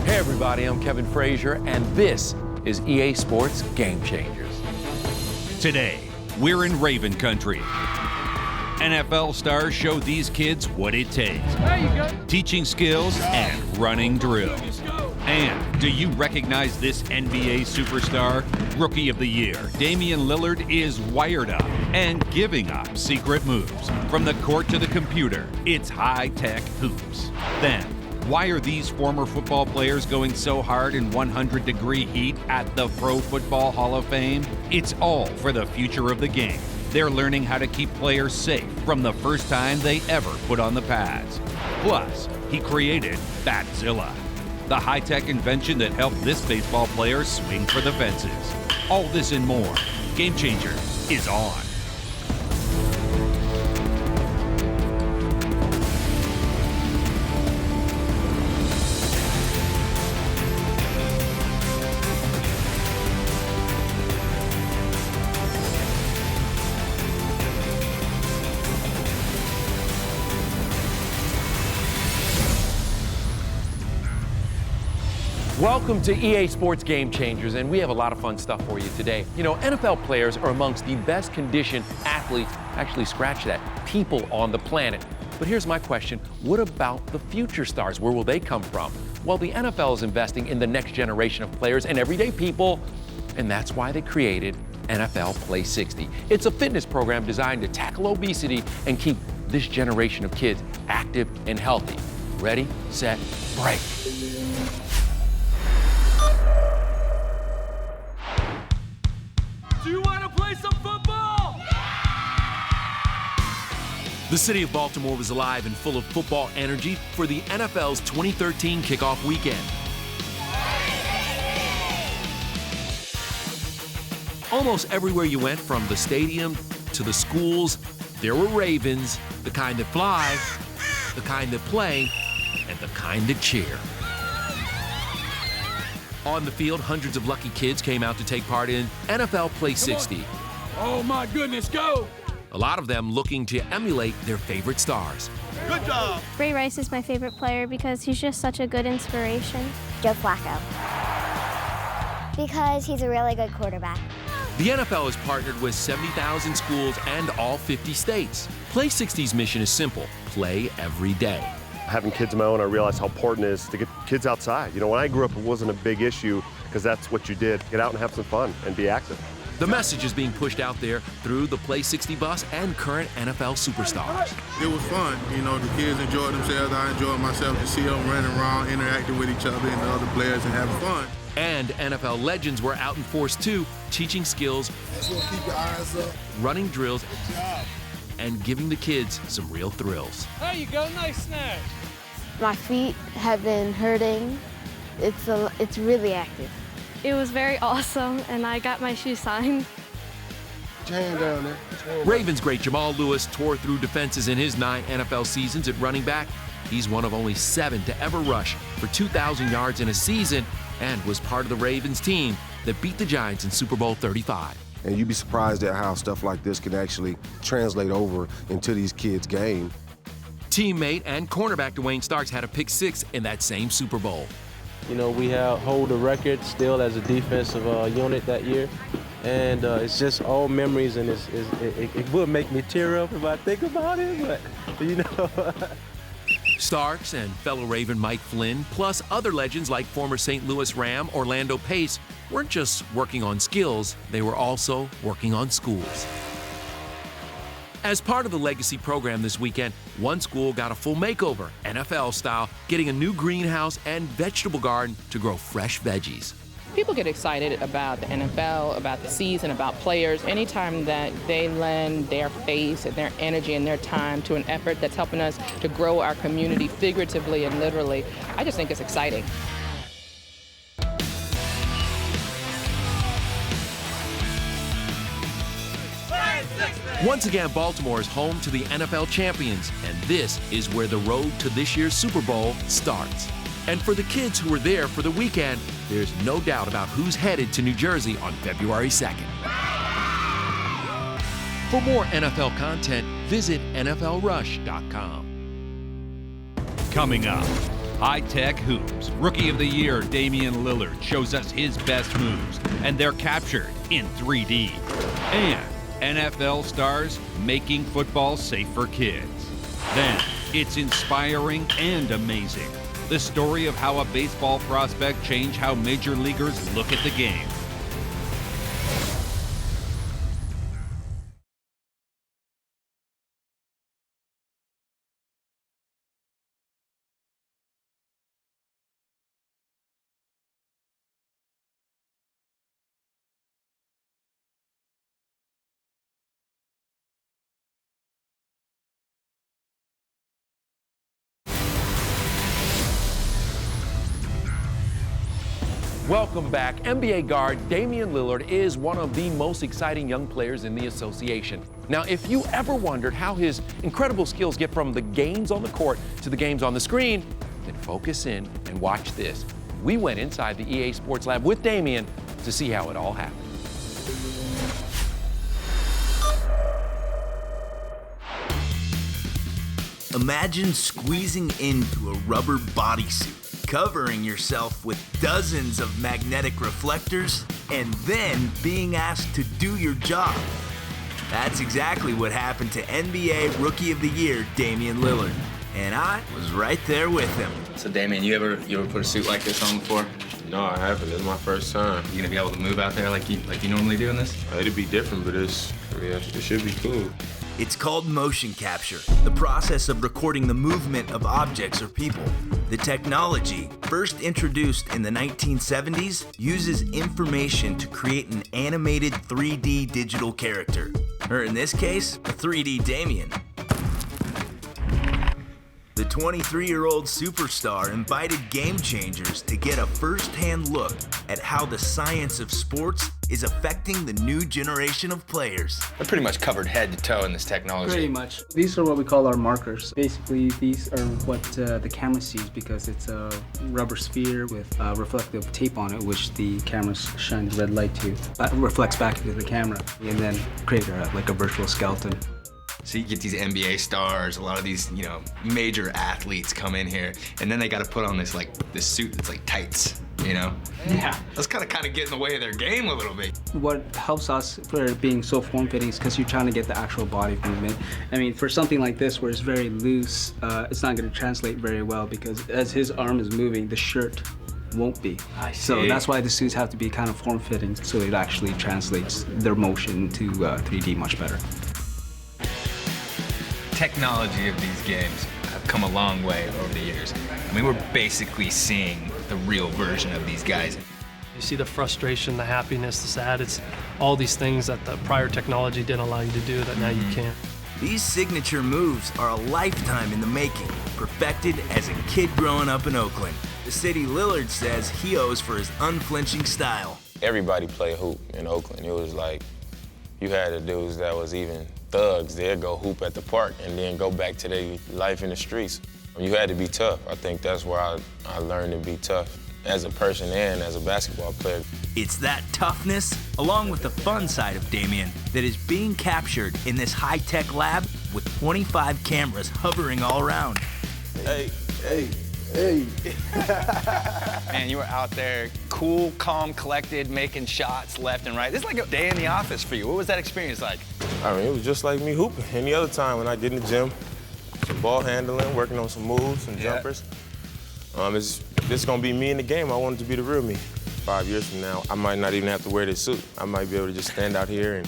Hey everybody, I'm Kevin Frazier, and this is EA Sports Game Changers. Today, we're in Raven Country. NFL stars show these kids what it takes. There you go. Teaching skills and running drills. And do you recognize this NBA superstar? Rookie of the Year, Damian Lillard is wired up and giving up secret moves. From the court to the computer, it's high-tech hoops. Then, why are these former football players going so hard in 100-degree heat at the Pro Football Hall of Fame? It's all for the future of the game. They're learning how to keep players safe from the first time they ever put on the pads. Plus, he created Batzilla, the high-tech invention that helped this baseball player swing for the fences. All this and more. Game Changer is on. Welcome to EA Sports Game Changers, and we have a lot of fun stuff for you today. You know, NFL players are amongst the best conditioned athletes, actually scratch that, people on the planet. But here's my question, what about the future stars? Where will they come from? Well, the NFL is investing in the next generation of players and everyday people, and that's why they created NFL Play 60. It's a fitness program designed to tackle obesity and keep this generation of kids active and healthy. Ready, set, break. Do you want to play some football? The city of Baltimore was alive and full of football energy for the NFL's 2013 kickoff weekend. Almost everywhere you went, from the stadium to the schools, there were Ravens, the kind that fly, the kind that play, and the kind that cheer. On the field, hundreds of lucky kids came out to take part in NFL Play 60. Oh my goodness, go! A lot of them looking to emulate their favorite stars. Good job! Ray Rice is my favorite player because he's just such a good inspiration. Joe Flacco. Because he's a really good quarterback. The NFL has partnered with 70,000 schools and all 50 states. Play 60's mission is simple: play every day. Having kids of my own, I realized how important it is to get kids outside. You know, when I grew up, it wasn't a big issue because that's what you did. Get out and have some fun and be active. The message is being pushed out there through the Play 60 bus and current NFL superstars. It was fun. You know, the kids enjoyed themselves. I enjoyed myself to see them running around, interacting with each other and the other players and having fun. And NFL legends were out in force too, teaching skills, Keep your eyes up. running drills, Good job. and giving the kids some real thrills. There you go, nice snatch. My feet have been hurting. It's really active. It was very awesome, and I got my shoe signed. Put your hand down there. Ravens great Jamal Lewis tore through defenses in his 9 NFL seasons at running back. He's one of only 7 to ever rush for 2,000 yards in a season and was part of the Ravens team that beat the Giants in Super Bowl 35. And you'd be surprised at how stuff like this can actually translate over into these kids' game. Teammate and cornerback Dwayne Starks had a pick 6 in that same Super Bowl. You know, we hold the record still as a defensive unit that year. And it's just all memories, and it would make me tear up if I think about it, but, you know. Starks and fellow Raven Mike Flynn, plus other legends like former St. Louis Ram Orlando Pace, weren't just working on skills, they were also working on schools. As part of the Legacy program this weekend, one school got a full makeover, NFL style, getting a new greenhouse and vegetable garden to grow fresh veggies. People get excited about the NFL, about the season, about players. Anytime that they lend their face and their energy and their time to an effort that's helping us to grow our community figuratively and literally, I just think it's exciting. Once again, Baltimore is home to the NFL champions, and this is where the road to this year's Super Bowl starts. And for the kids who were there for the weekend, there's no doubt about who's headed to New Jersey on February 2nd. For more NFL content, visit NFLRush.com. Coming up, High-tech hoops. Rookie of the Year Damian Lillard shows us his best moves, and they're captured in 3D. And NFL stars making football safe for kids. Then, it's inspiring and amazing. The story of how a baseball prospect changed how major leaguers look at the game. Welcome back. NBA guard Damian Lillard is one of the most exciting young players in the association. Now, if you ever wondered how his incredible skills get from the games on the court to the games on the screen, then focus in and watch this. We went inside the EA Sports Lab with Damian to see how it all happened. Imagine squeezing into a rubber bodysuit, covering yourself with dozens of magnetic reflectors, and then being asked to do your job. That's exactly what happened to NBA Rookie of the Year Damian Lillard, and I was right there with him. So Damian, you ever put a suit like this on before? No, I haven't. It's my first time. You gonna be able to move out there like you normally do in this? It'd be different, but it should be cool. It's called motion capture, the process of recording the movement of objects or people. The technology, first introduced in the 1970s, uses information to create an animated 3D digital character, or in this case, a 3D Damian. The 23-year-old superstar invited game changers to get a first-hand look at how the science of sports is affecting the new generation of players. They're pretty much covered head to toe in this technology. Pretty much. These are what we call our markers. Basically, these are what the camera sees because it's a rubber sphere with reflective tape on it, which the camera shines red light to. That reflects back into the camera and then create like a virtual skeleton. So you get these NBA stars, a lot of these, major athletes come in here, and then they got to put on this suit that's like tights, Yeah. That's kind of get in the way of their game a little bit. What helps us for being so form-fitting is because you're trying to get the actual body movement. I mean, for something like this where it's very loose, it's not going to translate very well because as his arm is moving, the shirt won't be. I see. So that's why the suits have to be kind of form-fitting so it actually translates their motion to 3D much better. Technology of these games have come a long way over the years. I mean, we're basically seeing the real version of these guys. You see the frustration, the happiness, the sad. It's all these things that the prior technology didn't allow you to do that now you can. These signature moves are a lifetime in the making, perfected as a kid growing up in Oakland. The city Lillard says he owes for his unflinching style. Everybody played hoop in Oakland. It was like you had the dudes that was even thugs. They'd go hoop at the park and then go back to their life in the streets. You had to be tough. I think that's where I learned to be tough as a person and as a basketball player. It's that toughness, along with the fun side of Damian, that is being captured in this high-tech lab with 25 cameras hovering all around. Hey. Man, you were out there, cool, calm, collected, making shots left and right. This is like a day in the office for you. What was that experience like? I mean, it was just like me hooping any other time when I get in the gym. Some ball handling, working on some moves, some jumpers. It's gonna be me in the game. I want it to be the real me. 5 years from now, I might not even have to wear this suit. I might be able to just stand out here and,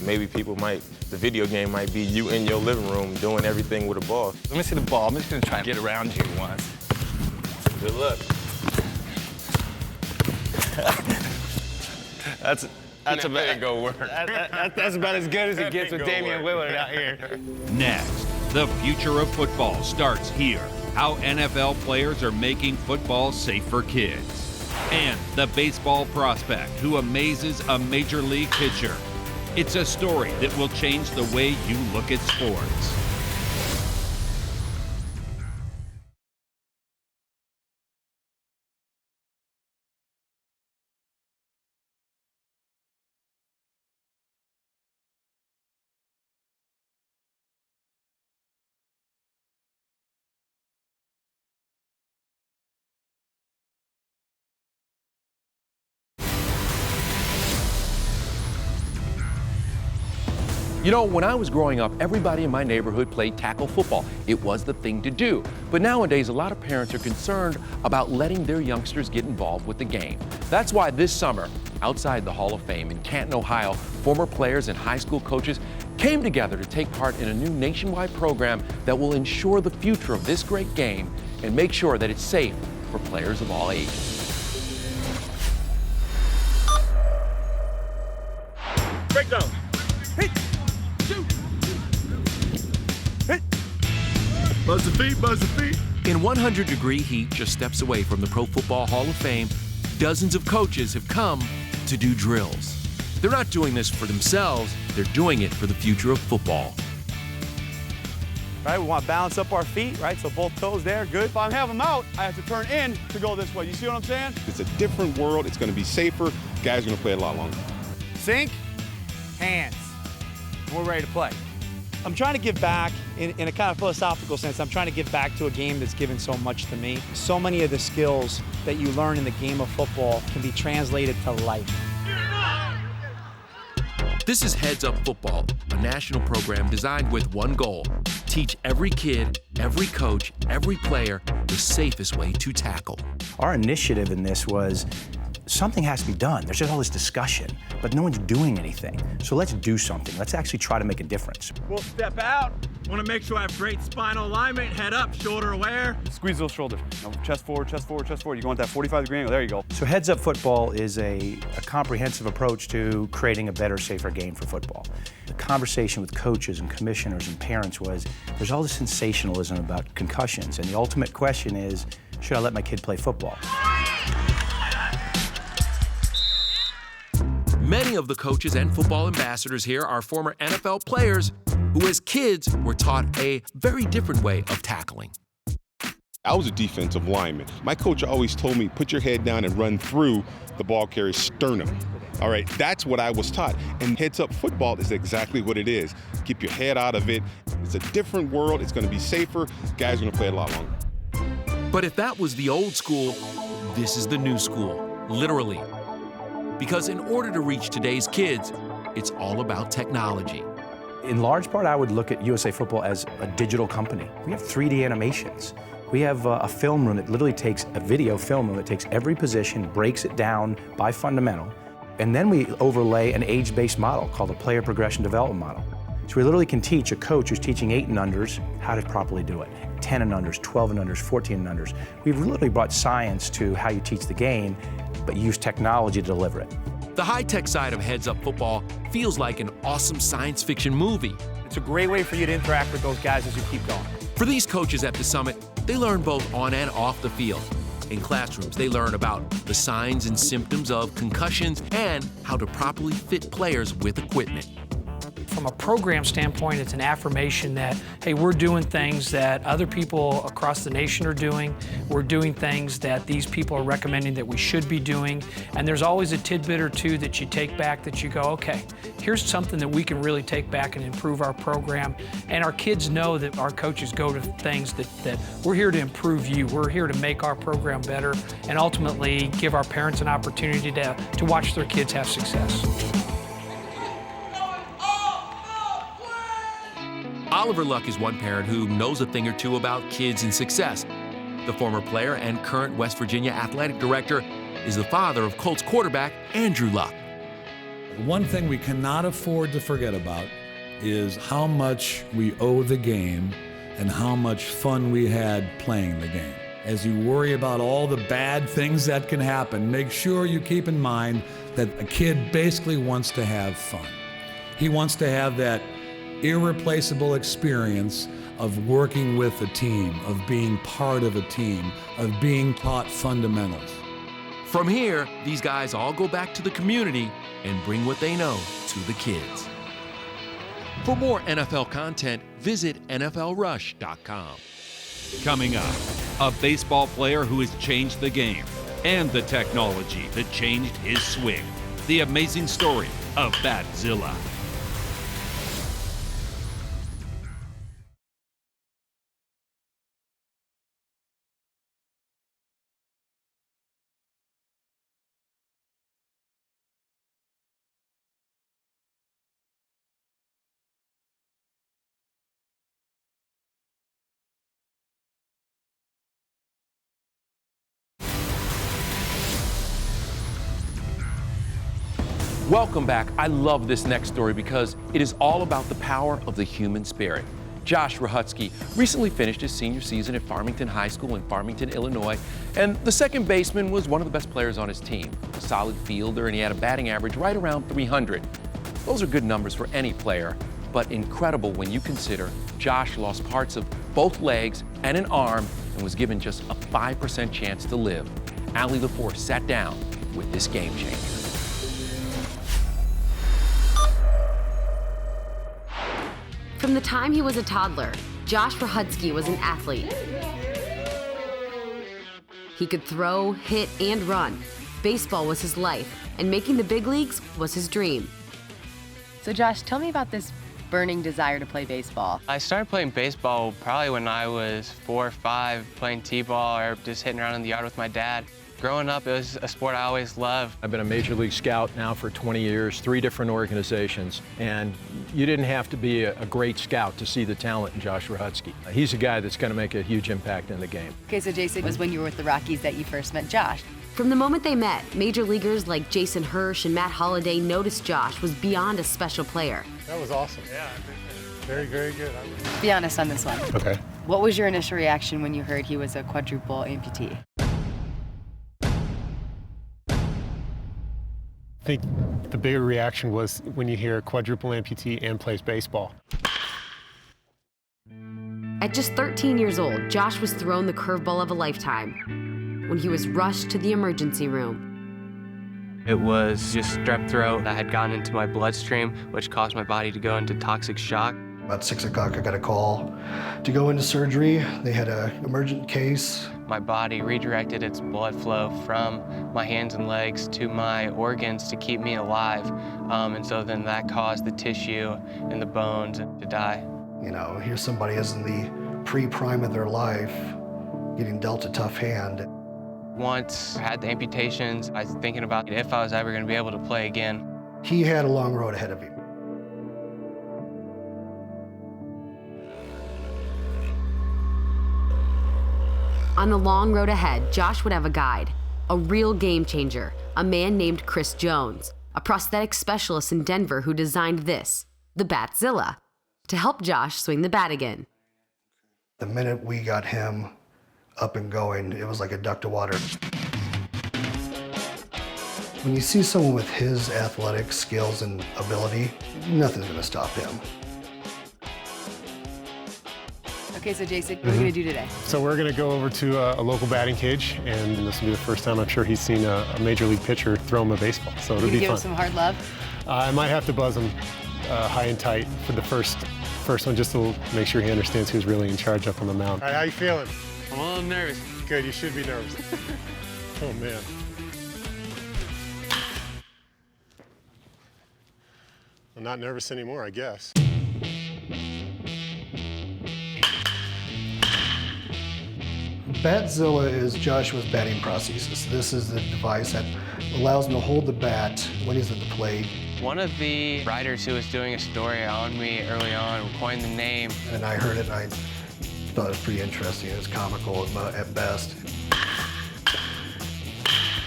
maybe the video game might be you in your living room doing everything with a ball. Let me see the ball. I'm just gonna try and get around you once. Good luck. That's about go work. That's about as good as it gets with Damian Lillard out here. Next, the future of football starts here. How NFL players are making football safe for kids. And the baseball prospect who amazes a major league pitcher. It's a story that will change the way you look at sports. You know, when I was growing up, everybody in my neighborhood played tackle football. It was the thing to do. But nowadays, a lot of parents are concerned about letting their youngsters get involved with the game. That's why this summer, outside the Hall of Fame in Canton, Ohio, former players and high school coaches came together to take part in a new nationwide program that will ensure the future of this great game and make sure that it's safe for players of all ages. Breakdown. Hit. Shoot. Hit. Buzz the feet, buzz the feet. In 100-degree heat, just steps away from the Pro Football Hall of Fame, dozens of coaches have come to do drills. They're not doing this for themselves, they're doing it for the future of football. Right, we want to balance up our feet, right? So both toes there, good. If I have them out, I have to turn in to go this way. You see what I'm saying? It's a different world. It's going to be safer. Guys are going to play a lot longer. Sink, hands. We're ready to play. I'm trying to give back in a kind of philosophical sense. I'm trying to give back to a game that's given so much to me. So many of the skills that you learn in the game of football can be translated to life. This is Heads Up Football, a national program designed with one goal: teach every kid, every coach, every player the safest way to tackle. Our initiative in this was something has to be done. There's just all this discussion, but no one's doing anything. So let's do something. Let's actually try to make a difference. We'll step out. Want to make sure I have great spinal alignment, head up, shoulder aware. Squeeze those shoulders. No, chest forward, chest forward, chest forward. You want that 45-degree angle. There you go. So Heads Up Football is a comprehensive approach to creating a better, safer game for football. The conversation with coaches and commissioners and parents was, there's all this sensationalism about concussions, and the ultimate question is, should I let my kid play football? Many of the coaches and football ambassadors here are former NFL players who, as kids, were taught a very different way of tackling. I was a defensive lineman. My coach always told me, put your head down and run through the ball carrier's sternum. All right, that's what I was taught. And Heads Up Football is exactly what it is. Keep your head out of it. It's a different world. It's going to be safer. Guys are going to play a lot longer. But if that was the old school, this is the new school, literally. Because in order to reach today's kids, it's all about technology. In large part, I would look at USA Football as a digital company. We have 3D animations. We have a film room that literally takes a video film room that takes every position, breaks it down by fundamental, and then we overlay an age-based model called a player progression development model. So we literally can teach a coach who's teaching 8 and unders how to properly do it. 10 and unders, 12 and unders, 14 and unders. We've literally brought science to how you teach the game, but use technology to deliver it. The high-tech side of Heads Up Football feels like an awesome science fiction movie. It's a great way for you to interact with those guys as you keep going. For these coaches at the summit, they learn both on and off the field. In classrooms, they learn about the signs and symptoms of concussions and how to properly fit players with equipment. From a program standpoint, it's an affirmation that, hey, we're doing things that other people across the nation are doing. We're doing things that these people are recommending that we should be doing. And there's always a tidbit or two that you take back that you go, okay, here's something that we can really take back and improve our program. And our kids know that our coaches go to things that we're here to improve you. We're here to make our program better and ultimately give our parents an opportunity to watch their kids have success. Oliver Luck is one parent who knows a thing or two about kids and success. The former player and current West Virginia athletic director is the father of Colts quarterback Andrew Luck. One thing we cannot afford to forget about is how much we owe the game and how much fun we had playing the game. As you worry about all the bad things that can happen, make sure you keep in mind that a kid basically wants to have fun. He wants to have that irreplaceable experience of working with a team, of being part of a team, of being taught fundamentals. From here, these guys all go back to the community and bring what they know to the kids. For more NFL content, visit NFLRush.com. Coming up, a baseball player who has changed the game and the technology that changed his swing. The amazing story of Batzilla. Welcome back. I love this next story because it is all about the power of the human spirit. Josh Rahutsky recently finished his senior season at Farmington High School in Farmington, Illinois, and the second baseman was one of the best players on his team. A solid fielder, and he had a batting average right around 300. Those are good numbers for any player, but incredible when you consider Josh lost parts of both legs and an arm and was given just a 5% chance to live. Allie Lepore sat down with this game changer. From the time he was a toddler, Josh Rahutsky was an athlete. He could throw, hit, and run. Baseball was his life, and making the big leagues was his dream. So Josh, tell me about this burning desire to play baseball. I started playing baseball probably when I was 4 or 5, playing t-ball or just hitting around in the yard with my dad. Growing up, it was a sport I always loved. I've been a Major League Scout now for 20 years, 3 different organizations, and you didn't have to be a great scout to see the talent in Josh Rahutsky. He's a guy that's going to make a huge impact in the game. Okay, so Jason, it was when you were with the Rockies that you first met Josh. From the moment they met, major leaguers like Jason Hirsch and Matt Holliday noticed Josh was beyond a special player. That was awesome. Yeah, very, very good. Be honest on this one. Okay. What was your initial reaction when you heard he was a quadruple amputee? I think the bigger reaction was when you hear quadruple amputee and plays baseball. At just 13 years old, Josh was thrown the curveball of a lifetime when he was rushed to the emergency room. It was just strep throat that had gotten into my bloodstream, which caused my body to go into toxic shock. About 6 o'clock, I got a call to go into surgery. They had an emergent case. My body redirected its blood flow from my hands and legs to my organs to keep me alive. And so then that caused the tissue and the bones to die. You know, here's somebody who's in the pre-prime of their life getting dealt a tough hand. Once I had the amputations, I was thinking about if I was ever going to be able to play again. He had a long road ahead of him. On the long road ahead, Josh would have a guide, a real game changer, a man named Chris Jones, a prosthetic specialist in Denver who designed this, the Batzilla, to help Josh swing the bat again. The minute we got him up and going, it was like a duck to water. When you see someone with his athletic skills and ability, nothing's gonna stop him. Okay, so Jason, what are you gonna do today? So we're gonna go over to a local batting cage, and this will be the first time I'm sure he's seen a major league pitcher throw him a baseball, so it'll be give fun. him some hard love? I might have to buzz him high and tight for the first one, just to make sure he understands who's really in charge up on the mound. All right, how you feeling? I'm a little nervous. Good, you should be nervous. Oh, man. I'm not nervous anymore, I guess. Batzilla is Joshua's batting prosthesis. This is the device that allows him to hold the bat when he's at the plate. One of the writers who was doing a story on me early on coined the name. And I heard it and I thought it was pretty interesting. It was comical at best.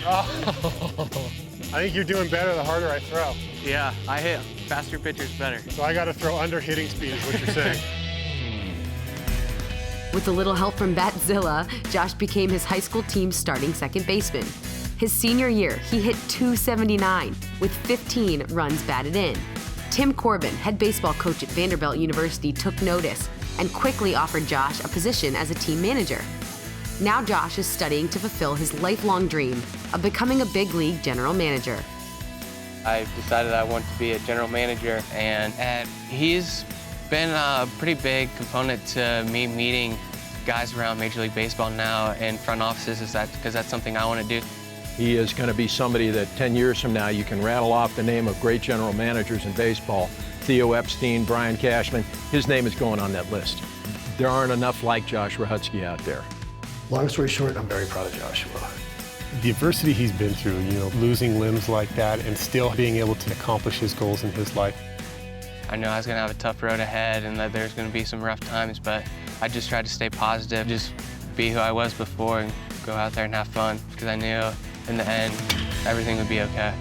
Oh, I think you're doing better the harder I throw. Yeah, I hit faster pitchers better. So I got to throw under hitting speed is what you're saying. With a little help from Batzilla, Josh became his high school team's starting second baseman. His senior year, he hit .279 with 15 runs batted in. Tim Corbin, head baseball coach at Vanderbilt University, took notice and quickly offered Josh a position as a team manager. Now Josh is studying to fulfill his lifelong dream of becoming a big league general manager. I decided I want to be a general manager, and he's been a pretty big component to me meeting guys around Major League Baseball now in front offices, because that's something I want to do. He is going to be somebody that 10 years from now you can rattle off the name of great general managers in baseball. Theo Epstein, Brian Cashman, his name is going on that list. There aren't enough like Josh Rahutsky out there. Long story short, I'm very proud of Joshua. The adversity he's been through, you know, losing limbs like that and still being able to accomplish his goals in his life. I know I was going to have a tough road ahead and that there's going to be some rough times, but I just tried to stay positive, just be who I was before and go out there and have fun, because I knew in the end everything would be okay.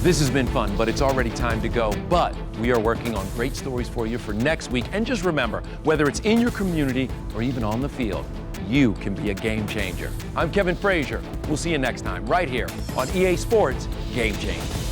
This has been fun, but it's already time to go. But we are working on great stories for you for next week. And just remember, whether it's in your community or even on the field, you can be a game changer. I'm Kevin Frazier. We'll see you next time right here on EA Sports Game Changer.